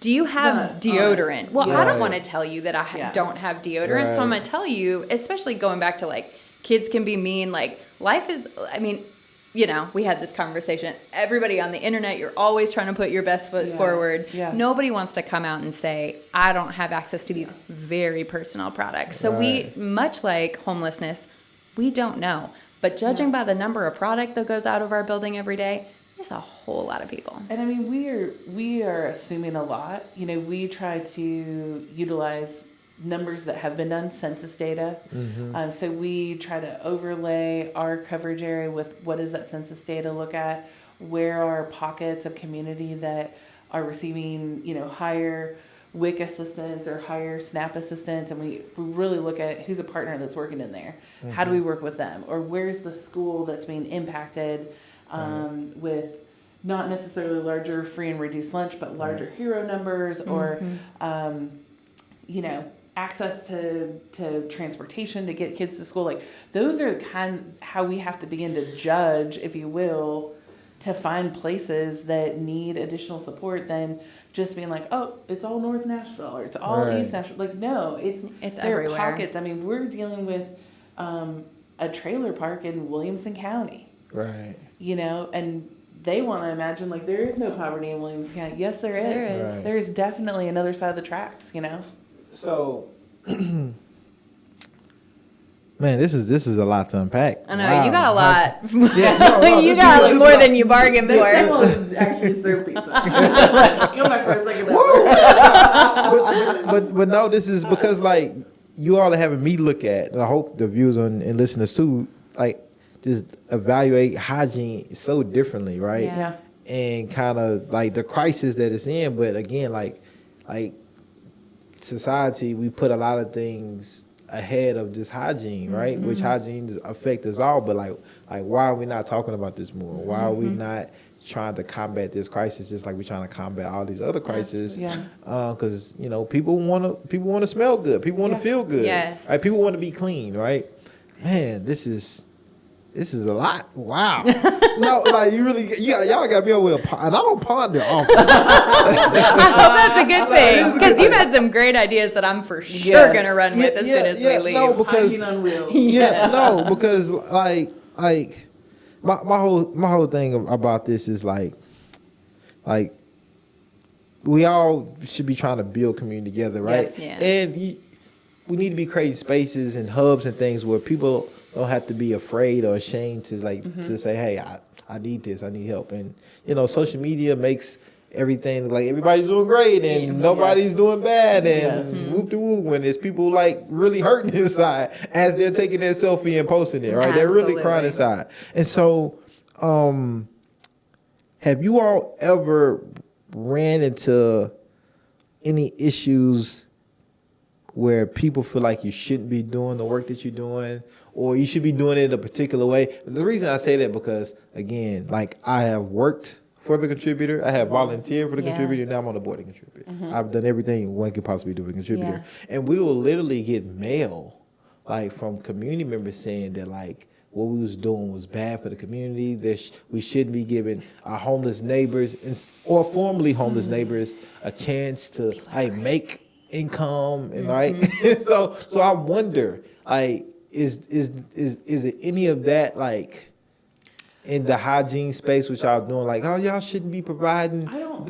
Do you not have deodorant? honest. Well, Yeah. I don't want to tell you that I Yeah. don't have deodorant. So I'm Right. going to tell you, especially going back to like kids can be mean. Like life is, I mean, we had this conversation. Everybody on the internet, you're always trying to put your best foot Yeah. forward. Yeah. Nobody wants to come out and say, I don't have access to these very personal products. So Right. we, much like homelessness, we don't know. But judging by the number of product that goes out of our building every day, it's a whole lot of people. And I mean, we are assuming a lot. We try to utilize numbers that have been done, census data. So we try to overlay our coverage area with what does that census data look at? Where are pockets of community that are receiving, higher WIC assistance or higher SNAP assistance? And we really look at who's a partner that's working in there. How do we work with them? Or where's the school that's being impacted with not necessarily larger free and reduced lunch, but larger hero numbers or, access to transportation to get kids to school. Like those are how we have to begin to judge, if you will, to find places that need additional support than just being like, oh, it's all North Nashville or it's all Right. East Nashville. Like, no, It's there everywhere. are pockets. I mean, we're dealing with a trailer park in Williamson County, right. and they want to imagine like there is no poverty in Williamson County. Yes, there is. There is. Right. There is definitely another side of the tracks, So, man, this is a lot to unpack. I know, Wow. you got a lot. Yeah, no, You this got is more a- than you bargained This for. table is actually serve pizza. Go back for a second. but no, this is because like you all are having me look at, and I hope the viewers and listeners too, like just evaluate hygiene so differently, right? Yeah. And kind of like the crisis that it's in, but again, like society, we put a lot of things ahead of just hygiene, right? Which hygiene affect us all, but like why are we not talking about this more? Why are we not trying to combat this crisis just like we're trying to combat all these other crises? Yeah. Because people want to smell good, people want to Yeah. feel good, Yes. right? People want to be clean, right? Man, this is a lot. Wow. No, like y'all got me over here, and I don't ponder often. I hope that's a good thing because you've had some great ideas that I'm for sure Yes. going to run with as soon as we leave. No, because Hygiene on wheels. because like my whole thing about this is like we all should be trying to build community together, right? Yes. Yeah. And we need to be creating spaces and hubs and things where people don't have to be afraid or ashamed to to say, hey, I need this, I need help. And social media makes everything like everybody's doing great and nobody's doing bad and whoop de whoop when there's people like really hurting inside as they're taking their selfie and posting it, right? They're really crying Absolutely. inside. And so have you all ever ran into any issues where people feel like you shouldn't be doing the work that you're doing, or you should be doing it a particular way? The reason I say that because, again, like I have worked for the contributor, I have volunteered for the Yeah. contributor, now I'm on the board of the contributor. I've done everything one could possibly do for a contributor. Yeah. And we will literally get mail like from community members saying that like, what we was doing was bad for the community, that we shouldn't be giving our homeless neighbors or formerly homeless neighbors a chance to like make income and right. so I wonder, like, is it any of that like in the hygiene space which y'all doing, like, oh, y'all shouldn't be providing I don't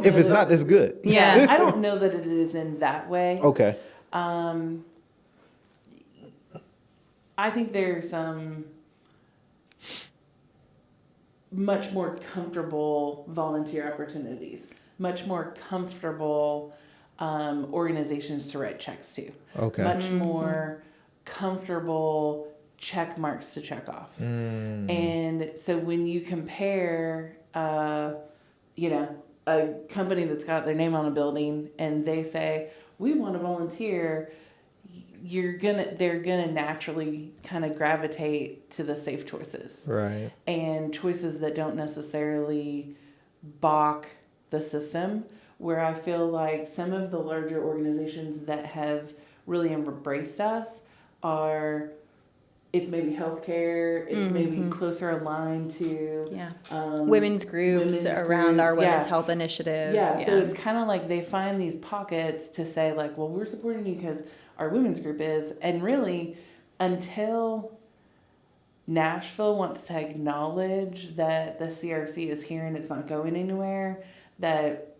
if know it's that- not, that's good. Yeah. I don't know that it is in that way. Okay. I think there's some much more comfortable volunteer opportunities, much more comfortable organizations to write checks to. Okay. Much more comfortable check marks to check off. And so when you compare, a company that's got their name on a building and they say, we want to volunteer, they're gonna naturally kind of gravitate to the safe choices. Right. And choices that don't necessarily balk the system, where I feel like some of the larger organizations that have really embraced us it's maybe healthcare, it's maybe closer aligned to women's groups around our women's health initiative. Yeah, so it's kind of like they find these pockets to say like, well, we're supporting you because our women's group is, and really until Nashville wants to acknowledge that the CRC is here and it's not going anywhere, that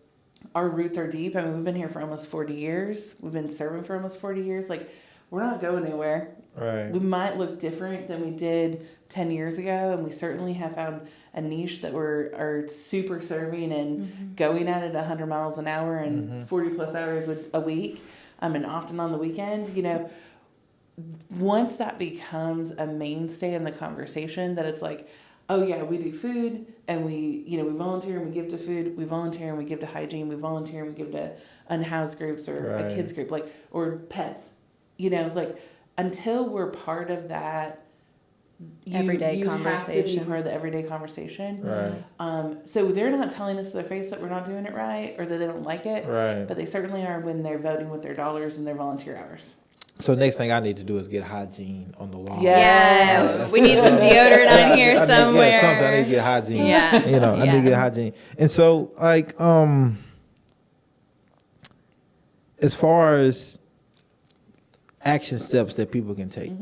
our roots are deep. I mean, we've been here for almost 40 years. We've been serving for almost 40 years. Like, we're not going anywhere. Right. We might look different than we did 10 years ago, and we certainly have found a niche that are super serving and going at it 100 miles an hour and 40 plus hours a week, and often on the weekend. Once that becomes a mainstay in the conversation, that it's like, oh yeah, we do food and we volunteer and we give to food, we volunteer and we give to hygiene, we volunteer and we give to unhoused groups or a kids group, like, or pets, until we're part of that everyday you conversation. have to be part of the everyday conversation. Right. So they're not telling us to their face that we're not doing it right or that they don't like it. Right. But they certainly are when they're voting with their dollars and their volunteer hours. So next thing I need to do is get hygiene on the wall. Yes. We need some deodorant on here somewhere. Yeah, something. I need to get hygiene. Yeah. I need to get hygiene. And so, like, as far as action steps that people can take,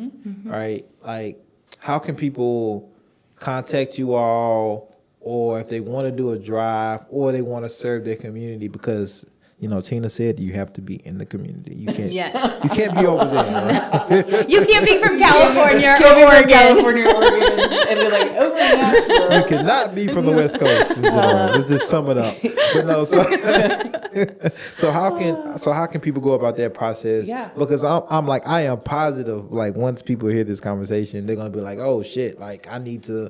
right? Like, how can people contact you all, or if they want to do a drive, or they want to serve their community? Because Tina said you have to be in the community. You can't. You can't be over there. Right? You can't be from California or Oregon. California or Oregon and be like, over in Nashville. You cannot be from the West Coast. Let's just sum it up. But no, so how can people go about that process? Yeah. Because I am positive, like, once people hear this conversation, they're gonna be like, oh shit, like I need to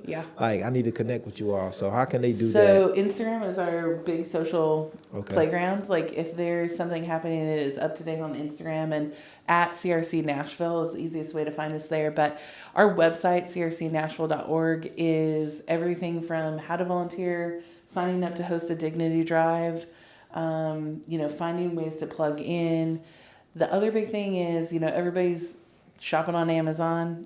connect with you all. So how can they do that? So Instagram is our big social playground. Like, if there's something happening, it is up to date on Instagram, and at CRC Nashville is the easiest way to find us there. But our website, crcnashville.org, is everything from how to volunteer, signing up to host a dignity drive, finding ways to plug in. The other big thing is, everybody's shopping on Amazon.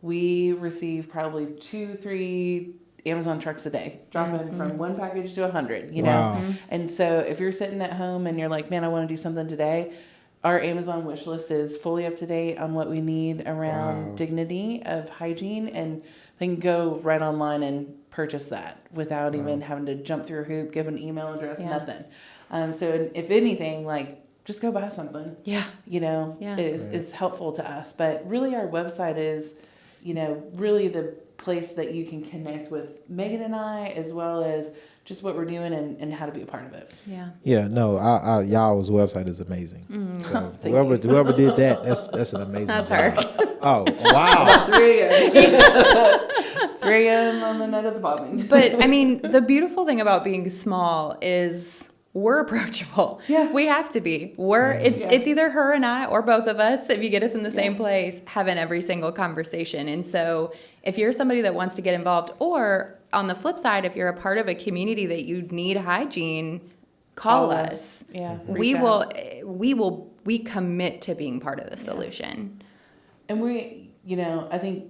We receive probably 2-3 Amazon trucks a day, dropping from one package to 100, Wow. And so if you're sitting at home and you're like, man, I want to do something today, our Amazon wish list is fully up to date on what we need around dignity of hygiene, and they can go right online and purchase that without even having to jump through a hoop, give an email address, nothing. So if anything, like, just go buy something. Yeah. It's helpful to us. But really our website is, really the place that you can connect with Megan and I, as well as just what we're doing and how to be a part of it. Yeah. Yeah, no, y'all's website is amazing. So whoever did that, that's an amazing That's job. her. Oh, wow. 3 a.m. 3 a.m. on the night of the bombing. But I mean, the beautiful thing about being small is we're approachable. Yeah. We have to be. It's either her and I or both of us, if you get us in the same place, having every single conversation. And so if you're somebody that wants to get involved, or on the flip side, if you're a part of a community that you need hygiene, call us. Yeah. We commit to being part of the solution. And I think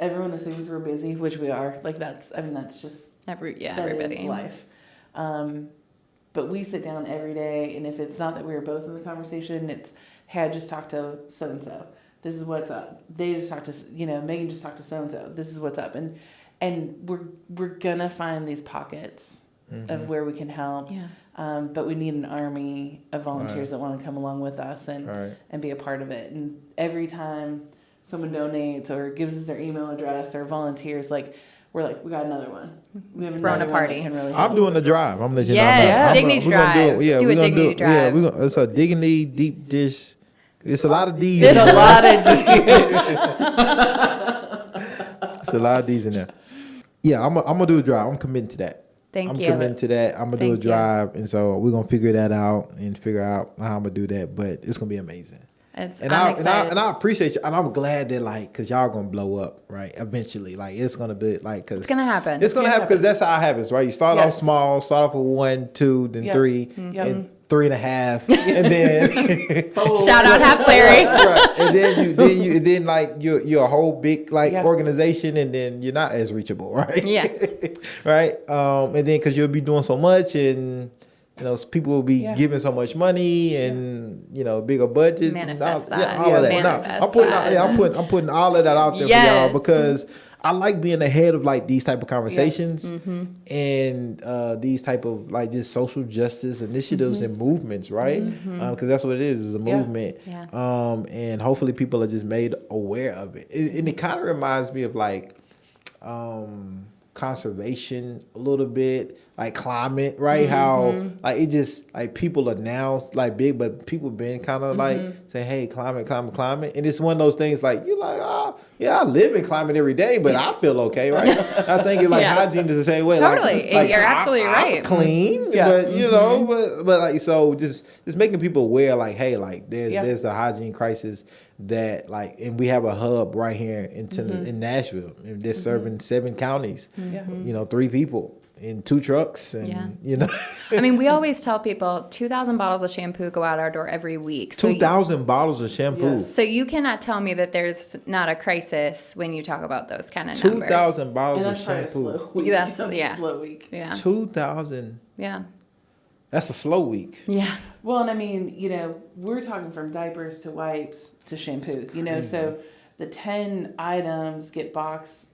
everyone assumes we're busy, which we are. Like that's just that everybody. is life. But we sit down every day, and if it's not that we were both in the conversation, it's, hey, I just talked to so and so. This is what's up. They just talked to, Megan just talked to so and so. This is what's up, and we're gonna find these pockets of where we can help. Yeah. But we need an army of volunteers that want to come along with us and be a part of it. And every time someone donates or gives us their email address or volunteers, we're like, we got another one. We have Throwing a party. One that can really help. I'm doing the drive. I'm gonna let you Yes, know. Dignity Drive. Do a Dignity Drive. Yeah, it's a Dignity deep dish. It's a lot of D's. There's a lot of It's a lot of D's in there. Yeah, I'm gonna do a drive. I'm committing to that. I'm committing to that. I'm gonna do a drive, and so we're gonna figure that out and figure out how I'm gonna do that. But it's gonna be amazing. I'm excited. And I appreciate you, and I'm glad that cause y'all gonna blow up, right? Eventually, it's gonna be cause it's gonna happen. It's gonna happen because that's how it happens, right? You start off small, start off with 1, 2, then 3, and 3.5, and then shout out Half Larry. Right. And then you're a whole big organization, and then you're not as reachable, right? Yeah. Right. And then because you'll be doing so much, and people will be giving so much money, and bigger budgets, manifest and that. all of that. Manifest I'm putting all of that out there for y'all because I like being ahead of these type of conversations and these type of just social justice initiatives and movements, right? Because that's what it is a movement. Yeah. And hopefully people are just made aware of it. And it kind of reminds me of conservation a little bit, climate, right? How it just people are now big, but people been kind of say, hey, climate, and it's one of those things you're I live in climate every day, but I feel okay, right? I think it's hygiene is the same way. Totally, you're absolutely right. I'm clean, but but so just making people aware, hey, there's a hygiene crisis that and we have a hub right here in Nashville, and they're serving 7 counties, 3 people in 2 trucks, and I mean, we always tell people 2,000 bottles of shampoo go out our door every week. 2,000 bottles of shampoo. So you cannot tell me that there's not a crisis when you talk about those kind of numbers. 2,000 bottles of shampoo. That's a slow week. Yeah. 2,000. Yeah. That's a slow week. Yeah. Well, and I mean, we're talking from diapers to wipes to shampoo, so the 10 items get boxed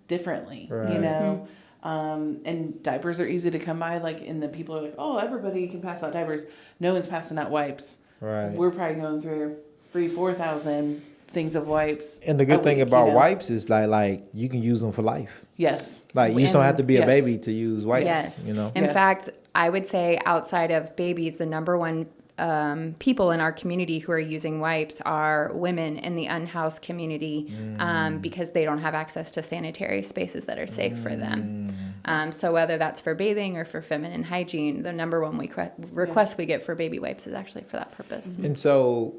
differently, right. And diapers are easy to come by, and the people are like, oh, everybody can pass out diapers. No one's passing out wipes. Right. We're probably going through 3,000-4,000 things of wipes. And the good thing about wipes is you can use them for life. Yes. You just don't have to be a baby to use wipes. Yes. In fact, I would say outside of babies, the number one people in our community who are using wipes are women in the unhoused community because they don't have access to sanitary spaces that are safe for them. So whether that's for bathing or for feminine hygiene, the number one request we get for baby wipes is actually for that purpose. And so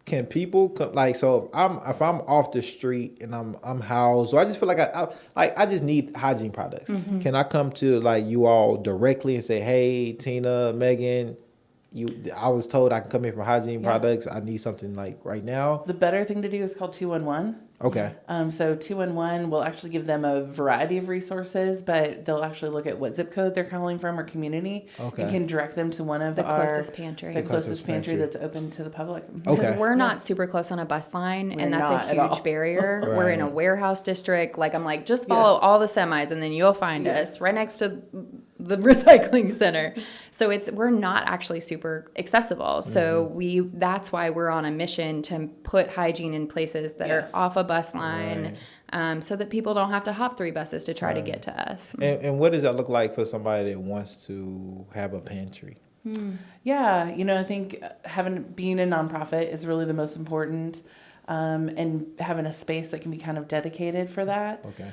can people so if I'm off the street and I'm housed, so I just feel I just need hygiene products. Can I come to you all directly and say, hey, Tina, Megan, I was told I can come in for hygiene products. I need something right now. The better thing to do is call 211. Okay. So 211 will actually give them a variety of resources, but they'll actually look at what zip code they're calling from or community, and can direct them to one of the closest pantry. The closest pantry that's open to the public. Because we're not super close on a bus line, and that's a huge barrier. Right. We're in a warehouse district. I'm just follow all the semis, and then you'll find us right next to the recycling center. So we're not actually super accessible. So that's why we're on a mission to put hygiene in places that are off a bus line, so that people don't have to hop 3 buses to try to get to us. And what does that look like for somebody that wants to have a pantry? Yeah, I think being a nonprofit is really the most important. And having a space that can be kind of dedicated for that. Okay.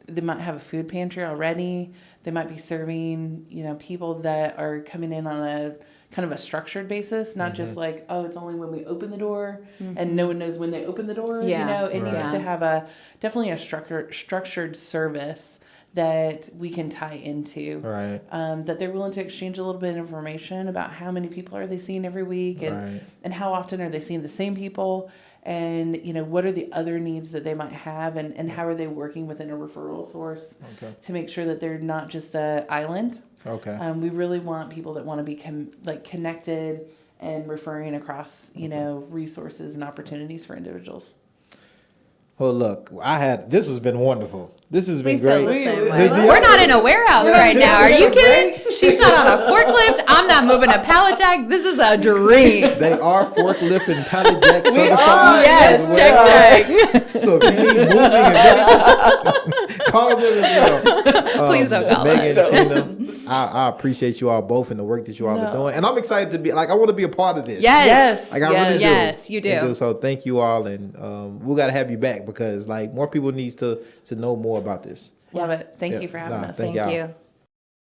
They might have a food pantry already. They might be serving, people that are coming in on a kind of a structured basis, not just it's only when we open the door and no one knows when they open the door. It needs to have definitely a structured service that we can tie into. Right. That they're willing to exchange a little bit of information about how many people are they seeing every week and how often are they seeing the same people. and what are the other needs that they might have, and how are they working within a referral source to make sure that they're not just an island. Okay. We really want people that want to be connected and referring across resources and opportunities for individuals. Well, look, this has been wonderful. This has been We feel great. the same way. The- We're not in a warehouse right now. Are you kidding? She's not on a forklift. I'm not moving a pallet jack. This is a dream. They are forklift and pallet jack We certified. are, Yes, as well. check. So if you need moving and call them as well. Please don't call Megan us. and Tina, I appreciate you all both and the work that you all are doing. And I'm excited to be, I want to be a part of this. Yes. Like, I really do. Yes, you do. And so thank you all. And we got to have you back because, more people need to know more about this. Love it. Thank you for having us. Thank Thank y'all. you.